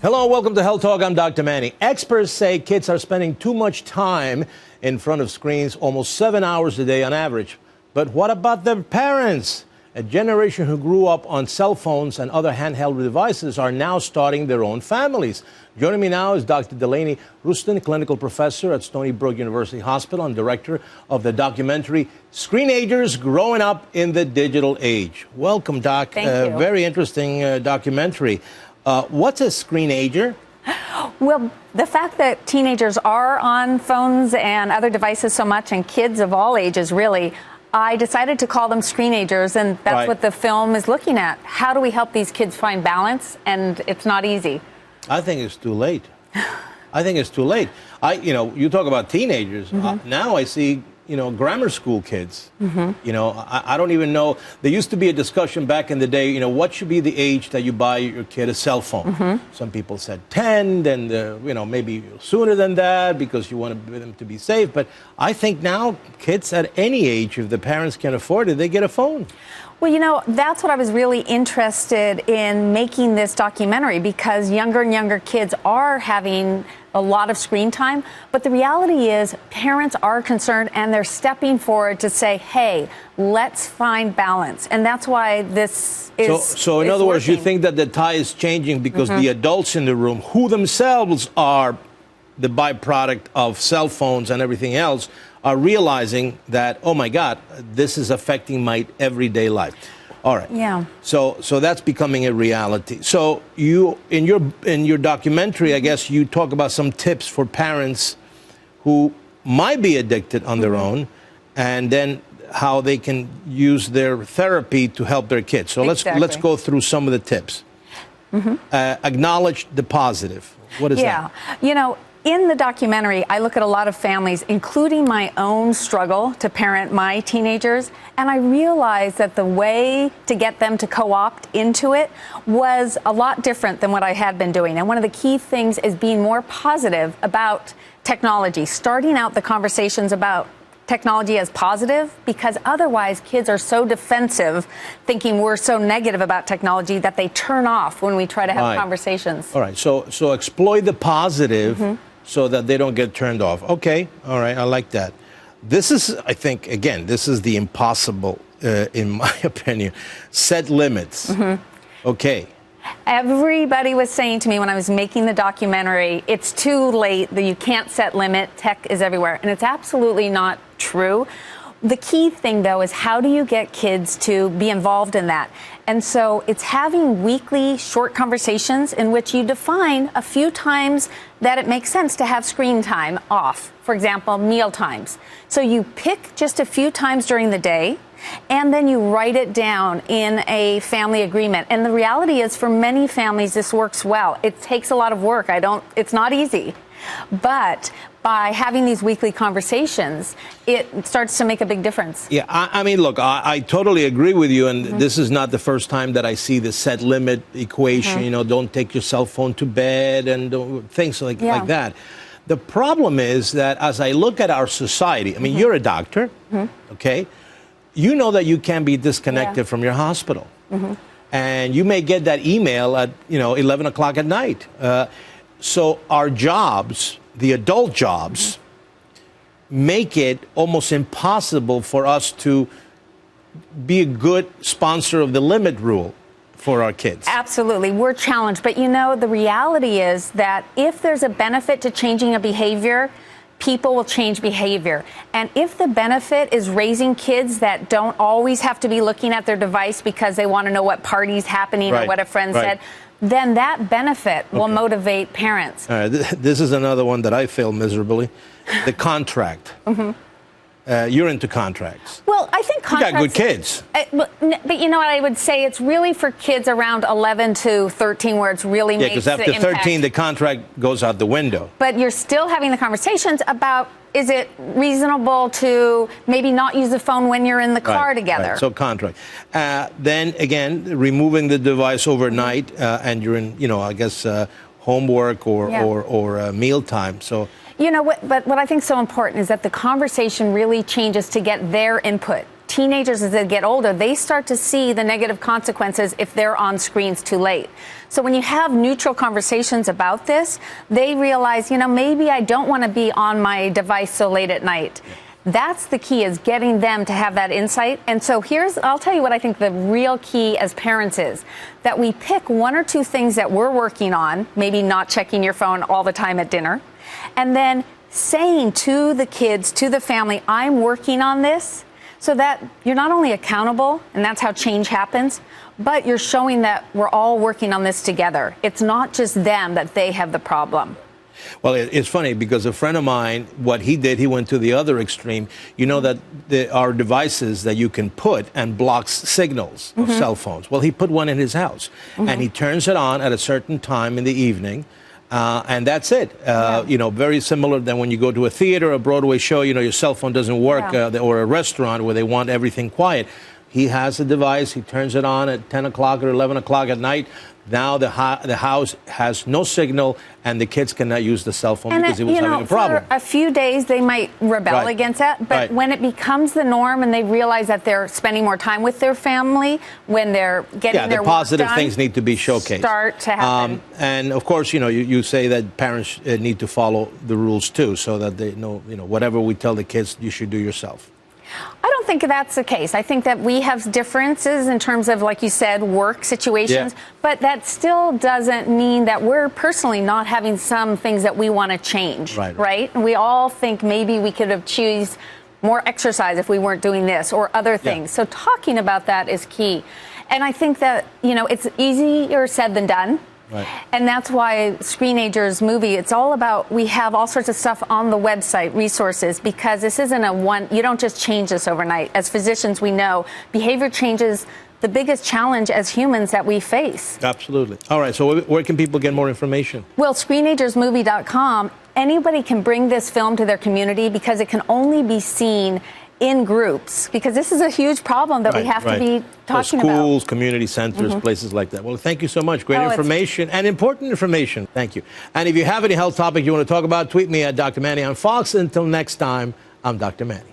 Hello, welcome to Health Talk. I'm Dr. Manny. Experts say kids are spending too much time in front of screens, almost 7 hours a day on average. But what about their parents? A generation who grew up on cell phones and other handheld devices are now starting their own families. Joining me now is Dr. Delaney Ruston, clinical professor at Stony Brook University Hospital and director of the documentary Screenagers, Growing Up in the Digital Age. Welcome, Doc. Thank you. Very interesting documentary. What's a screenager? Well, the fact that teenagers are on phones and other devices so much, and kids of all ages really, I decided to call them screenagers, and that's Right. what the film is looking at. How do we help these kids find balance? And it's not easy. I think it's too late. I think it's too late. You talk about teenagers. Now I see, grammar school kids. I don't even know. There used to be a discussion back in the day, what should be the age that you buy your kid a cell phone? Some people said 10, then, maybe sooner than that because you want them to be safe. But I think now kids at any age, if the parents can afford it, they get a phone. Well, that's what I was really interested in making this documentary, because younger and younger kids are having a lot of screen time. But the reality is parents are concerned and they're stepping forward to say, hey, let's find balance. And that's why this is. So in other words, you think that the tide is changing because the adults in the room, who themselves are the byproduct of cell phones and everything else, are realizing that, oh my God, this is affecting my everyday life. All right. Yeah. So that's becoming a reality. So you, in your documentary, I guess you talk about some tips for parents who might be addicted on their own, and then how they can use their therapy to help their kids. So let's go through some of the tips. Acknowledge the positive. What is that? Yeah. In the documentary, I look at a lot of families, including my own struggle to parent my teenagers, and I realized that the way to get them to co-opt into it was a lot different than what I had been doing. And one of the key things is being more positive about technology, starting out the conversations about technology as positive, because otherwise kids are so defensive, thinking we're so negative about technology, that they turn off when we try to have conversations. All right, so exploit the positive so that they don't get turned off. Okay, all right, I like that. This is, I think, again, this is the impossible, in my opinion. Set limits. Okay. Everybody was saying to me when I was making the documentary, it's too late, that you can't set limit, tech is everywhere. And it's absolutely not true. The key thing, though, is how do you get kids to be involved in that? And so it's having weekly short conversations in which you define a few times that it makes sense to have screen time off. For example, meal times. So you pick just a few times during the day, and then you write it down in a family agreement. And the reality is, for many families, this works well. It takes a lot of work. It's not easy. But by having these weekly conversations, it starts to make a big difference. Yeah, I mean, look, I totally agree with you. And this is not the first time that I see the set limit equation, don't take your cell phone to bed and things like that. The problem is that as I look at our society, I mean, you're a doctor, okay? You know that you can be disconnected from your hospital. And you may get that email at, 11 o'clock at night. So our jobs, the adult jobs, make it almost impossible for us to be a good sponsor of the limit rule for our kids. Absolutely. We're challenged. But, the reality is that if there's a benefit to changing a behavior, people will change behavior. And if the benefit is raising kids that don't always have to be looking at their device because they want to know what party's happening or what a friend said, then that benefit will motivate parents. All right, this is another one that I failed miserably. The contract. You're into contracts. Well, I think contracts... You got good kids. But you know what, I would say it's really for kids around 11 to 13 where it's really makes because after 13, the contract goes out the window. But you're still having the conversations about, is it reasonable to maybe not use the phone when you're in the car together? Right. So contract. Then, again, removing the device overnight and you're in, I guess, homework or mealtime. So... But what I think is so important is that the conversation really changes to get their input. teenagers, as they get older, they start to see the negative consequences if they're on screens too late. So when you have neutral conversations about this, they realize, maybe I don't want to be on my device so late at night. That's the key, is getting them to have that insight. And so I'll tell you what I think the real key as parents is, that we pick one or two things that we're working on, maybe not checking your phone all the time at dinner, and then saying to the kids, to the family, I'm working on this, so that you're not only accountable, and that's how change happens, but you're showing that we're all working on this together. It's not just them, that they have the problem. Well, it's funny because a friend of mine, what he did, he went to the other extreme. You know that there are devices that you can put and blocks signals of cell phones. Well, he put one in his house, and he turns it on at a certain time in the evening, and that's it. Very similar than when you go to a theater, a Broadway show, your cell phone doesn't work, or a restaurant where they want everything quiet. He has a device, he turns it on at 10 o'clock or 11 o'clock at night. Now the house has no signal, and the kids cannot use the cell phone because he was having a problem. For a few days, they might rebel against that, but when it becomes the norm and they realize that they're spending more time with their family, when they're getting their the positive work done, things need to be showcased. Start to happen. And of course, you say that parents need to follow the rules too, so that they know, whatever we tell the kids, you should do yourself. I don't think that's the case. I think that we have differences in terms of, like you said, work situations, but that still doesn't mean that we're personally not having some things that we want to change, right? And we all think maybe we could have chosen more exercise if we weren't doing this or other things. So talking about that is key. And I think that, it's easier said than done. And that's why Screenagers movie, it's all about, we have all sorts of stuff on the website, resources, because this isn't you don't just change this overnight. As physicians, we know behavior change is the biggest challenge as humans that we face. Absolutely. All right, so where can people get more information? Well, screenagersmovie.com. Anybody can bring this film to their community because it can only be seen in groups, because this is a huge problem that we have to be talking about. Schools, community centers, places like that. Well, thank you so much. Great information and important information. Thank you. And if you have any health topic you want to talk about, tweet me at Dr. Manny on Fox. Until next time, I'm Dr. Manny.